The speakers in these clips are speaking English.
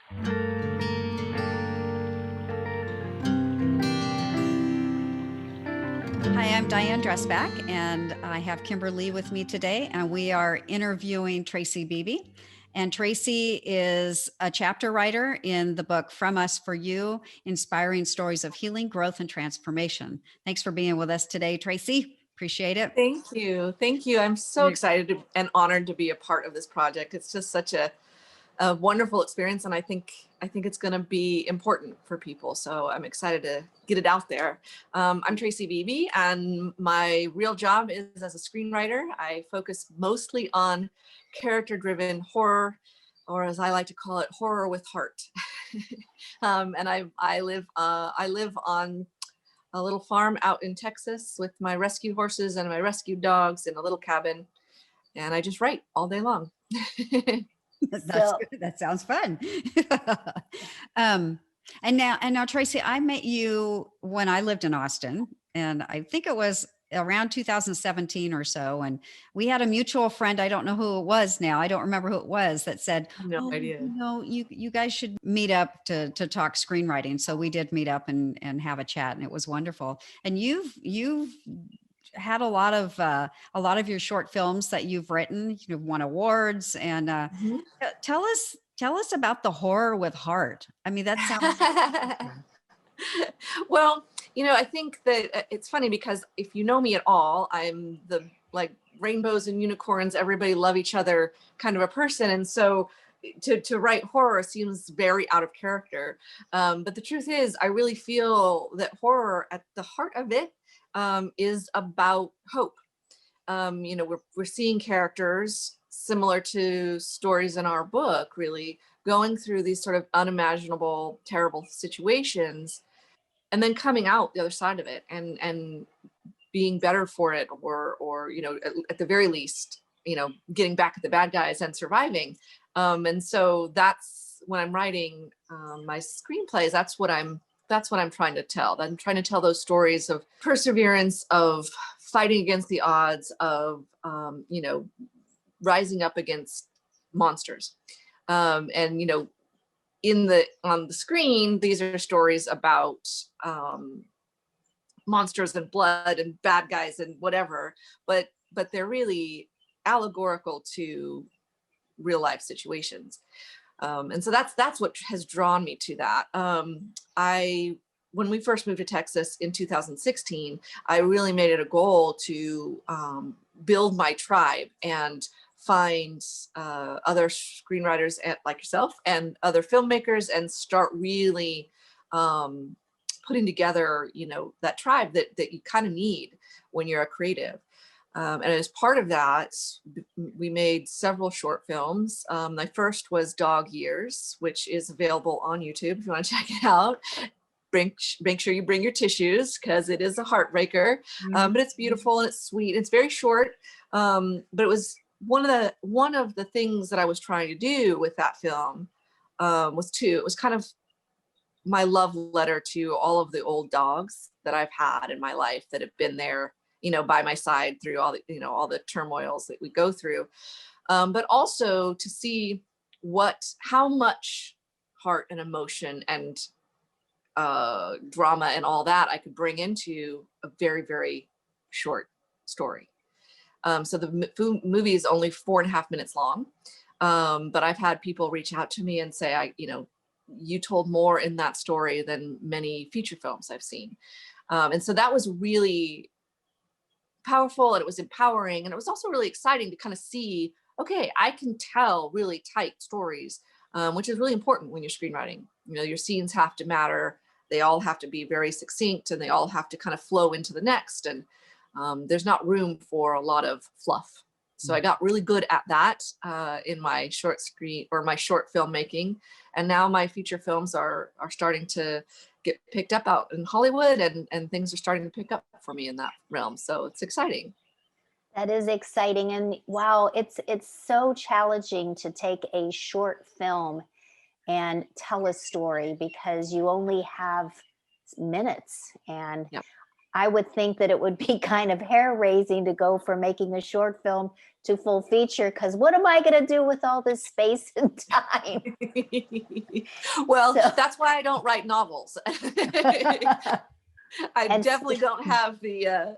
Hi, I'm Diane Dressback, and I have Kimber Lee with me today, and we are interviewing Tracee Beebe. And Tracee is a chapter writer in the book From Us for You, Inspiring Stories of Healing, Growth, and Transformation. Thanks for being with us today, Tracee. Appreciate it. Thank you. Thank you. I'm so excited and honored to be a part of this project. It's just such a wonderful experience, and I think it's going to be important for people. So I'm excited to get it out there. I'm Tracee Beebe, and my real job is as a screenwriter. I focus mostly on character-driven horror, or as I like to call it, horror with heart. And I live on a little farm out in Texas with my rescue horses and my rescue dogs in a little cabin, and I just write all day long. That's good. That sounds fun. And now, Tracee, I met you when I lived in Austin, and I think it was around 2017 or so. And we had a mutual friend. I don't know who it was now. I don't remember who it was that said, No "Oh, idea. you guys should meet up to talk screenwriting." So we did meet up and have a chat, and it was wonderful. And you've had a lot of your short films that you've written. You've won awards, and Mhm. tell us about the horror with heart. I mean, that sounds Well, I think that it's funny because if you know me at all, I'm the like rainbows and unicorns, everybody love each other kind of a person. And so to write horror seems very out of character. But the truth is, I really feel that horror at the heart of it is about hope. We're seeing characters similar to stories in our book, really going through these sort of unimaginable, terrible situations, and then coming out the other side of it and being better for it, or at the very least, getting back at the bad guys and surviving. And so that's when I'm writing my screenplays. That's what I'm trying to tell. I'm trying to tell those stories of perseverance, of fighting against the odds, of rising up against monsters. And on the screen, these are stories about monsters and blood and bad guys and whatever, but they're really allegorical to real life situations. And so that's what has drawn me to that. When we first moved to Texas in 2016, I really made it a goal to build my tribe and find other screenwriters like yourself and other filmmakers, and start really putting together, that tribe that you kind of need when you're a creative. And as part of that, we made several short films. My first was Dog Years, which is available on YouTube if you want to check it out. Make sure you bring your tissues, because it is a heartbreaker, but it's beautiful and it's sweet. It's very short, but it was one of the things that I was trying to do with that film. It was kind of my love letter to all of the old dogs that I've had in my life that have been there, by my side through all the turmoils that we go through, but also to see how much heart and emotion and drama and all that I could bring into a very, very short story. So the movie is only 4.5 minutes long, but I've had people reach out to me and say, you told more in that story than many feature films I've seen. And so that was really powerful, and it was empowering, and it was also really exciting to kind of see, okay, I can tell really tight stories, which is really important when you're screenwriting. Your scenes have to matter. They all have to be very succinct, and they all have to kind of flow into the next. And there's not room for a lot of fluff. So I got really good at that in my short filmmaking. And now my feature films are starting to get picked up out in Hollywood, and things are starting to pick up for me in that realm. So it's exciting. That is exciting. And wow, it's so challenging to take a short film and tell a story, because you only have minutes. And Yep. I would think that it would be kind of hair raising to go from making a short film to full feature, because what am I going to do with all this space and time? Well, So, that's why I don't write novels. I and definitely don't have the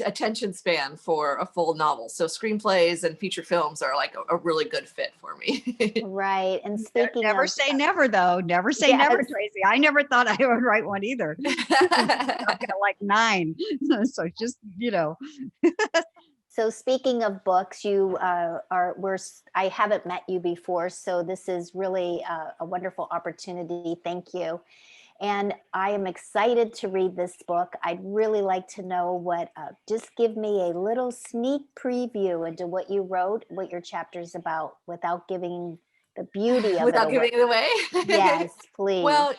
attention span for a full novel. So screenplays and feature films are like a really good fit for me. right. And speaking Never of, say never, though. Never say never, yes, Tracee. I never thought I would write one either. I've got like 9. So just, so speaking of books, you I haven't met you before, so this is really a wonderful opportunity. Thank you. And I am excited to read this book. I'd really like to know just give me a little sneak preview into what you wrote, what your chapter's about, without giving the beauty of it Without away. giving it away. Yes, please. Well,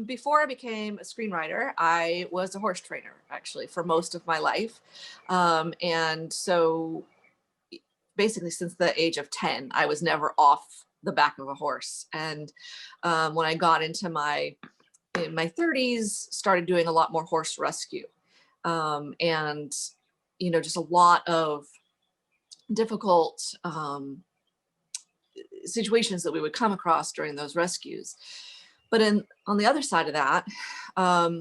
before I became a screenwriter, I was a horse trainer actually for most of my life. And so basically since the age of 10, I was never off the back of a horse. And when I got into in my 30s, started doing a lot more horse rescue. And, just a lot of difficult situations that we would come across during those rescues. But on the other side of that,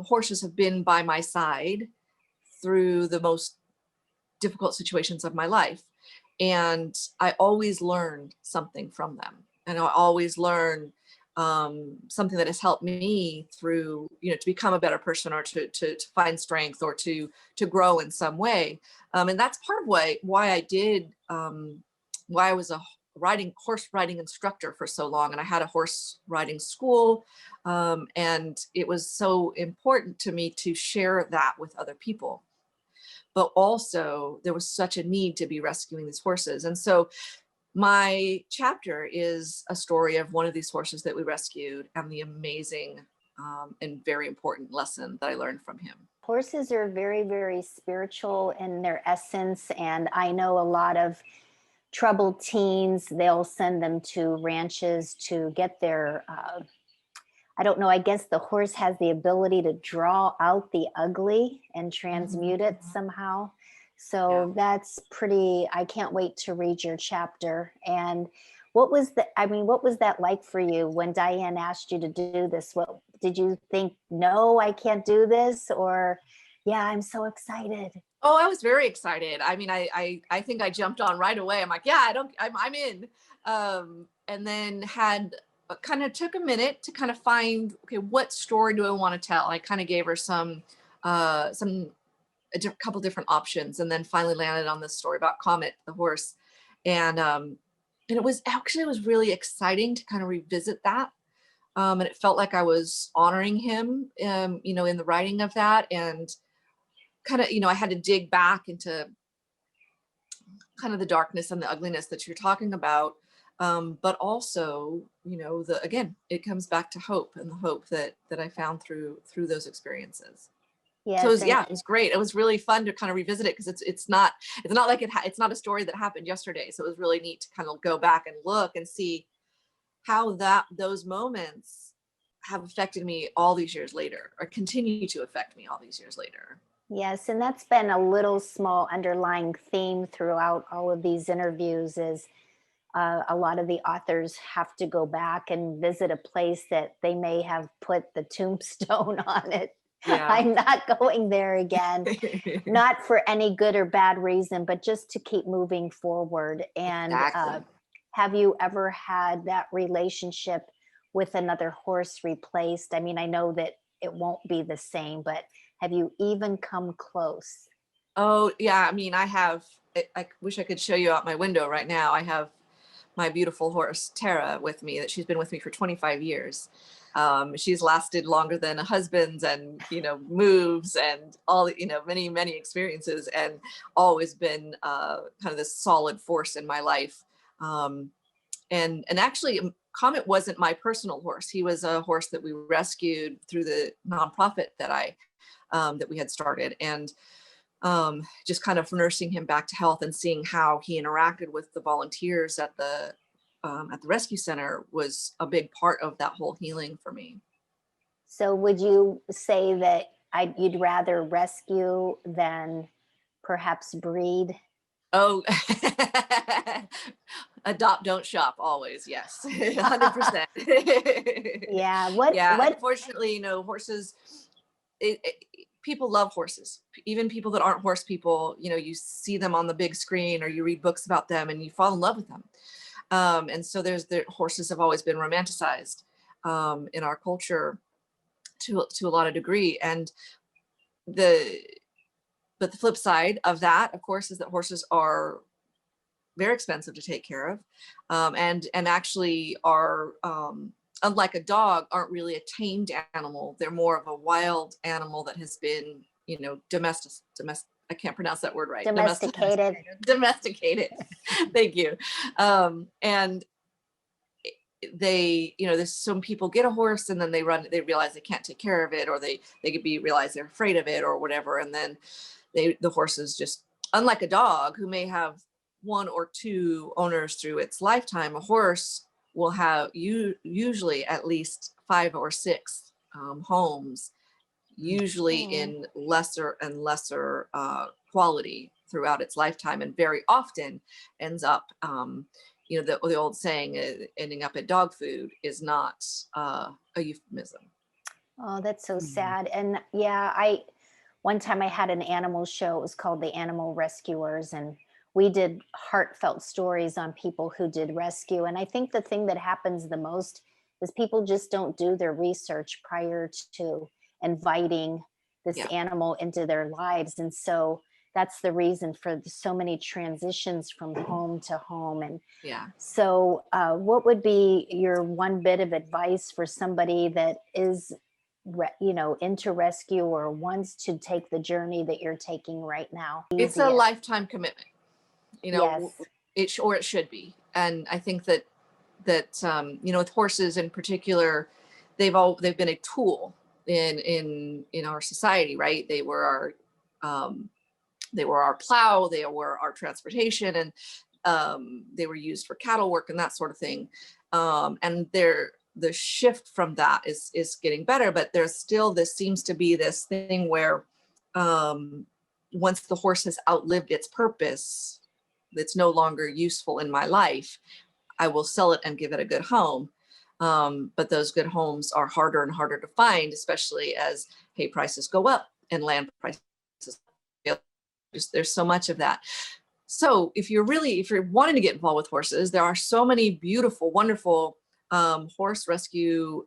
horses have been by my side through the most difficult situations of my life. And I always learned something from them. And I always learn something that has helped me through, to become a better person, or to find strength, or to grow in some way. And that's part of why I did, why I was a horse riding instructor for so long. And I had a horse riding school. And it was so important to me to share that with other people. But also there was such a need to be rescuing these horses. And so my chapter is a story of one of these horses that we rescued, and the amazing and very important lesson that I learned from him. Horses are very, very spiritual in their essence. And I know a lot of troubled teens, they'll send them to ranches to get their, I don't know, I guess the horse has the ability to draw out the ugly and transmute it somehow. So that's pretty, I can't wait to read your chapter. And what was that like for you when Diane asked you to do this? What did you think? No, I can't do this, or yeah, I'm so excited. Oh, I was very excited. I mean, I think I jumped on right away. I'm like, yeah, I'm in. And then kind of took a minute to kind of find, okay, what story do I want to tell? I kind of gave her a couple different options, and then finally landed on this story about Comet the horse. And it was really exciting to kind of revisit that. And it felt like I was honoring him, in the writing of that. And kind of, I had to dig back into kind of the darkness and the ugliness that you're talking about. But also, again, it comes back to hope, and the hope that I found through those experiences. Yes, So it was great. It was really fun to kind of revisit it, because it's not like it's not a story that happened yesterday. So it was really neat to kind of go back and look and see how those moments have affected me all these years later, or continue to affect me all these years later. yes, and that's been a little small underlying theme throughout all of these interviews is a lot of the authors have to go back and visit a place that they may have put the tombstone on it. Yeah. I'm not going there again, not for any good or bad reason, but just to keep moving forward. And Exactly. have you ever had that relationship with another horse replaced? I mean, I know that it won't be the same, but have you even come close? Oh, yeah. I mean, I wish I could show you out my window right now. I have my beautiful horse, Tara, with me, that she's been with me for 25 years. She's lasted longer than a husband's, and, moves and all, many, many experiences, and always been kind of this solid force in my life. And actually, Comet wasn't my personal horse. He was a horse that we rescued through the nonprofit that we had started. And just kind of nursing him back to health and seeing how he interacted with the volunteers at the rescue center was a big part of that whole healing for me. So would you say that you'd rather rescue than perhaps breed. Oh, adopt, don't shop, always. Yes, 100%. Yeah. Yeah, What? unfortunately, horses. People love horses. Even people that aren't horse people, you see them on the big screen or you read books about them and you fall in love with them. And so the horses have always been romanticized in our culture to a lot of degree. And but the flip side of that, of course, is that horses are very expensive to take care of, and actually are, unlike a dog, aren't really a tamed animal. They're more of a wild animal that has been, domestic. I can't pronounce that word right. Domesticated. Domesticated. Thank you. And there's some people get a horse and then they realize they can't take care of it, or they realize they're afraid of it or whatever, and then the horses, just unlike a dog who may have one or two owners through its lifetime, a horse will have usually at least 5 or 6 homes, usually in lesser and lesser quality throughout its lifetime, and very often ends up, the old saying, ending up at dog food is not a euphemism. Oh, that's so Mhm. sad. And yeah, one time I had an animal show. It was called The Animal Rescuers, and we did heartfelt stories on people who did rescue. And I think the thing that happens the most is people just don't do their research prior to inviting this Yeah. animal into their lives. And so that's the reason for so many transitions from home to home. And Yeah. so, what would be your one bit of advice for somebody that is, into rescue or wants to take the journey that you're taking right now? It's a Easiest. lifetime commitment, Yes. or it should be. And I think that with horses in particular, they've been a tool in our society, right? They were our plow, they were our transportation, and they were used for cattle work and that sort of thing. And the shift from that is getting better, but there's still seems to be this thing where, once the horse has outlived its purpose, it's no longer useful in my life, I will sell it and give it a good home. But those good homes are harder and harder to find, especially as hay prices go up and land prices. There's so much of that. So if you're wanting to get involved with horses, there are so many beautiful, wonderful horse rescue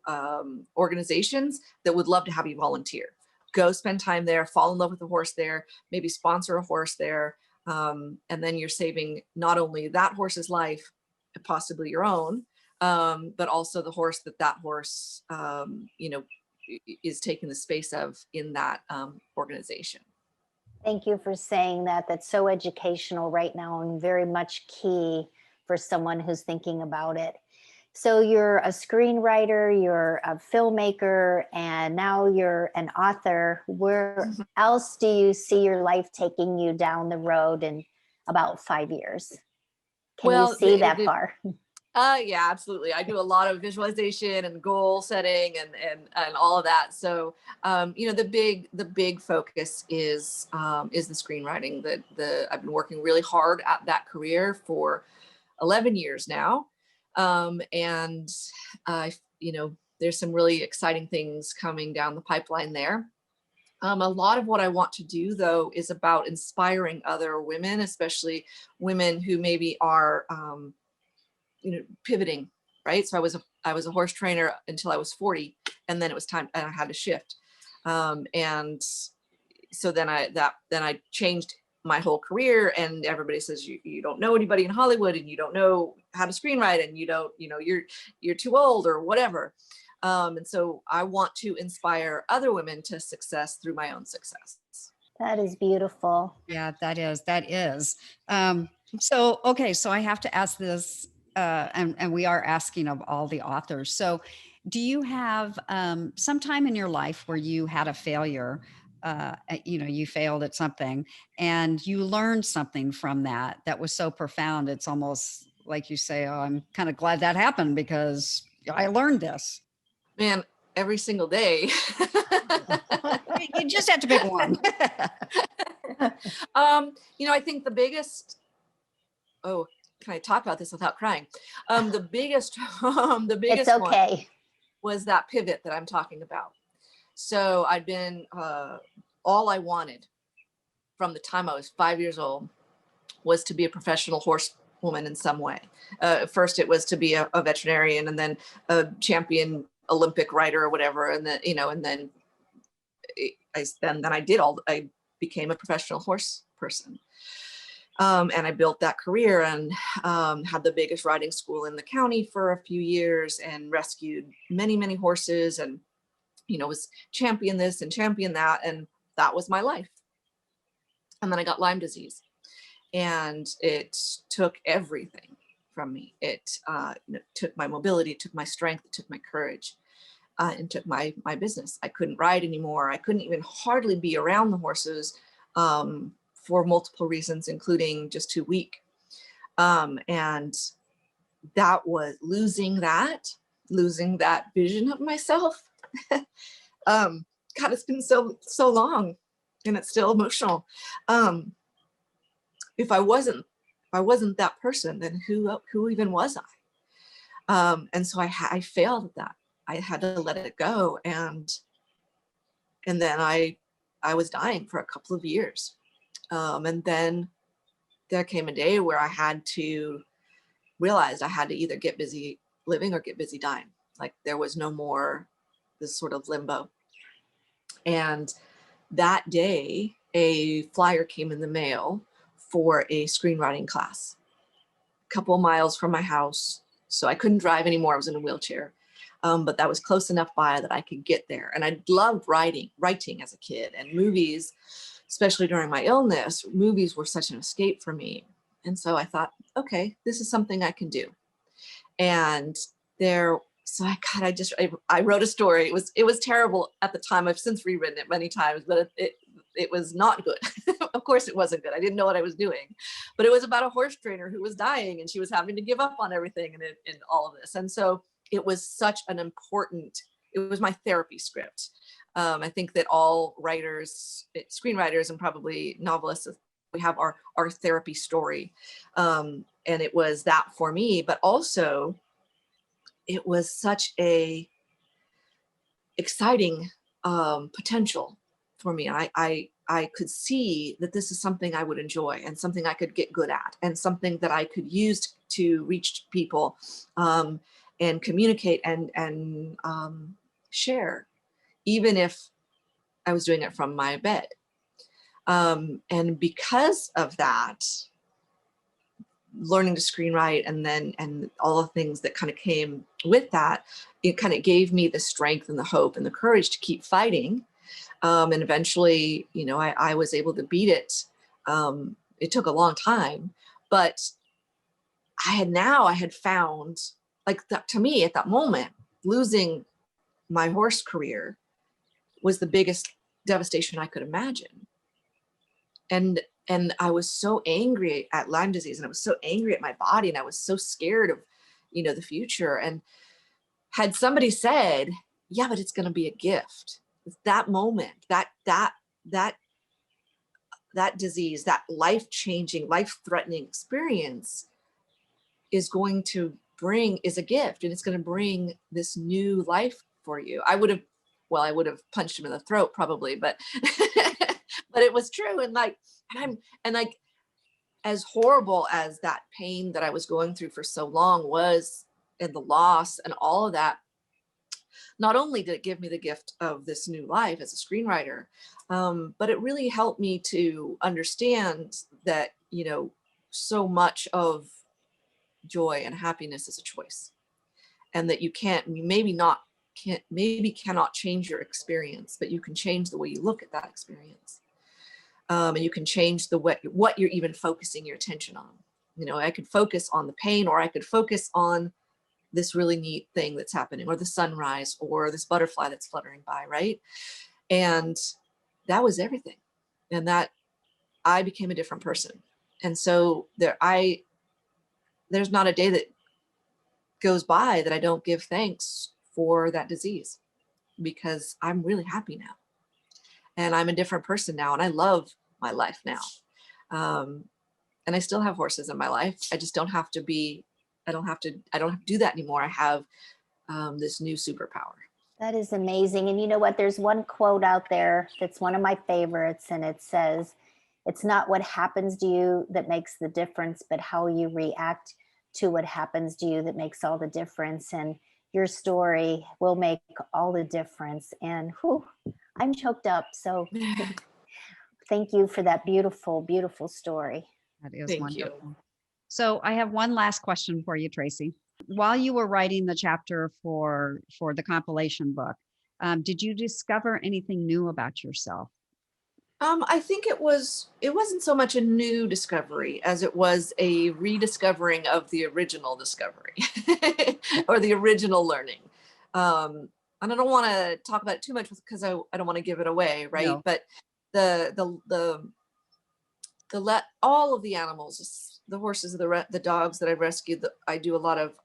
organizations that would love to have you volunteer. Go spend time there, fall in love with a horse there, maybe sponsor a horse there. And then you're saving not only that horse's life, possibly your own, but also the horse that horse, is taking the space of in that organization. Thank you for saying that. That's so educational right now and very much key for someone who's thinking about it. So you're a screenwriter, you're a filmmaker, and now you're an author. Where else do you see your life taking you down the road in about 5 years? Can you Well, see that far? yeah, absolutely. I do a lot of visualization and goal setting and all of that. So, the big focus is the screenwriting. I've been working really hard at that career for 11 years now, and there's some really exciting things coming down the pipeline there. A lot of what I want to do, though, is about inspiring other women, especially women who maybe are pivoting, right? So I was a horse trainer until I was 40, and then it was time, and I had to shift. And so then I changed my whole career, and everybody says you don't know anybody in Hollywood, and you don't know how to screenwrite, and you're too old or whatever. And so I want to inspire other women to success through my own success. That is beautiful. Yeah, that is. So I have to ask this, and we are asking of all the authors. So do you have some time in your life where you had a failure, you failed at something and you learned something from that was so profound, it's almost like you say, oh, I'm kind of glad that happened because I learned this. Man, every single day. You just have to pick one. I think the biggest, oh, can I talk about this without crying? The biggest, the biggest It's okay. one was that pivot that I'm talking about. So I'd been, all I wanted from the time I was 5 years old was to be a professional horsewoman in some way. First, it was to be a veterinarian, and then a champion Olympic rider or whatever. And then, and then I became a professional horse person. And I built that career and had the biggest riding school in the county for a few years and rescued many, many horses and, was champion this and champion that. And that was my life. And then I got Lyme disease and it took everything from me. It took my mobility, it took my strength, it took my courage. And took my business. I couldn't ride anymore. I couldn't even hardly be around the horses for multiple reasons, including just too weak. And that was losing that vision of myself. God, it's been so long, and it's still emotional. If I wasn't that person, then who even was I? And so I failed at that. I had to let it go. And then I was dying for a couple of years. And then there came a day where I had to realize I had to either get busy living or get busy dying. Like there was no more this sort of limbo. And that day, a flyer came in the mail for a screenwriting class, a couple of miles from my house. So I couldn't drive anymore. I was in a wheelchair. But that was close enough by that I could get there. And I loved writing as a kid, and movies, especially during my illness, movies were such an escape for me. And so I thought, okay, this is something I can do. And I wrote a story. It was terrible at the time. I've since rewritten it many times, but it was not good. Of course it wasn't good. I didn't know what I was doing, but it was about a horse trainer who was dying and she was having to give up on everything and all of this. And so it was such an important, it was my therapy script. I think that all writers, screenwriters, and probably novelists, we have our therapy story. And it was that for me, but also it was such a exciting potential for me. I could see that this is something I would enjoy and something I could get good at and something that I could use to reach people and communicate and share, even if I was doing it from my bed. And because of that, learning to screenwrite and all the things that kind of came with that, it kind of gave me the strength and the hope and the courage to keep fighting. And eventually, I was able to beat it. It took a long time, but I had found, like, that, to me at that moment, losing my horse career was the biggest devastation I could imagine. And I was so angry at Lyme disease, and I was so angry at my body, and I was so scared of, the future. And had somebody said, yeah, but it's going to be a gift. That moment, that disease, that life-changing, life-threatening experience is a gift, and it's going to bring this new life for you. I would have punched him in the throat probably, but but it was true. And as horrible as that pain that I was going through for so long was, and the loss and all of that, not only did it give me the gift of this new life as a screenwriter, but it really helped me to understand that, so much of joy and happiness is a choice, and that you cannot change your experience, but you can change the way you look at that experience. And you can change what you're even focusing your attention on. I could focus on the pain, or I could focus on this really neat thing that's happening, or the sunrise, or this butterfly that's fluttering by, right? And that was everything. And that I became a different person. And so there's not a day that goes by that I don't give thanks for that disease. because I'm really happy now. And I'm a different person now, and I love my life now. And I still have horses in my life. I just don't have to be, I don't have to do that anymore. I have this new superpower. That is amazing. And you know what? There's one quote out there that's one of my favorites, and it says, "It's not what happens to you that makes the difference, but how you react to what happens to you that makes all the difference." And your story will make all the difference. And whew, I'm choked up. So thank you for that beautiful, beautiful story. That is Thank you. wonderful. So I have one last question for you, Tracee. While you were writing the chapter for the compilation book, did you discover anything new about yourself? I think it wasn't so much a new discovery as it was a rediscovering of the original discovery or the original learning. And I don't want to talk about it too much because I don't want to give it away, right? No. But all of the animals, the horses, the dogs that I've rescued, I do a lot of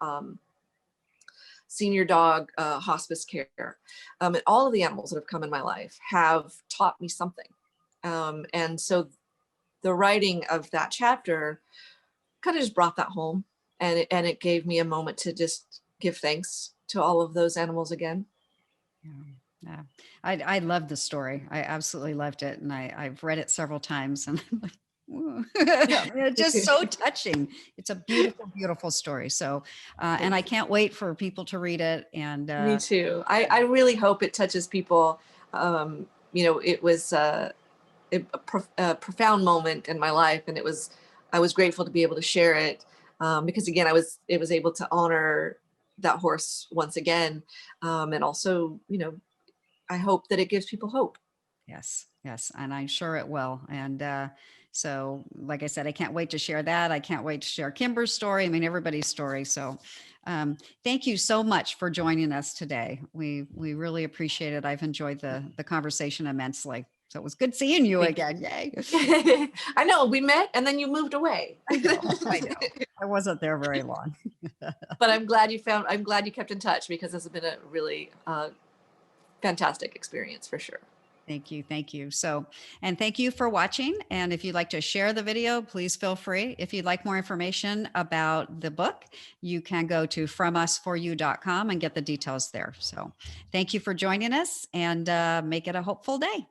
senior dog hospice care. And all of the animals that have come in my life have taught me something. And so the writing of that chapter kind of just brought that home, and it gave me a moment to just give thanks to all of those animals again. Yeah. I love the story. I absolutely loved it. And I've read it several times, and I'm like, ooh. It's just so touching. It's a beautiful, beautiful story. So, and I can't wait for people to read it. And Me too. I really hope it touches people. It was a profound moment in my life, and I was grateful to be able to share it, because again, it was able to honor that horse once again, and also, I hope that it gives people hope. yes, yes, and I'm sure it will. And so, like I said, I can't wait to share that. I can't wait to share Kimber's story. I mean, everybody's story. So, thank you so much for joining us today. We really appreciate it. I've enjoyed the conversation immensely. So it was good seeing you again. Yay! I know we met and then you moved away. I know. I know. I wasn't there very long. But I'm glad you kept in touch, because this has been a really fantastic experience for sure. Thank you. Thank you. So, and thank you for watching. And if you'd like to share the video, please feel free. If you'd like more information about the book, you can go to FromUsForYou.com and get the details there. So thank you for joining us, and make it a hopeful day.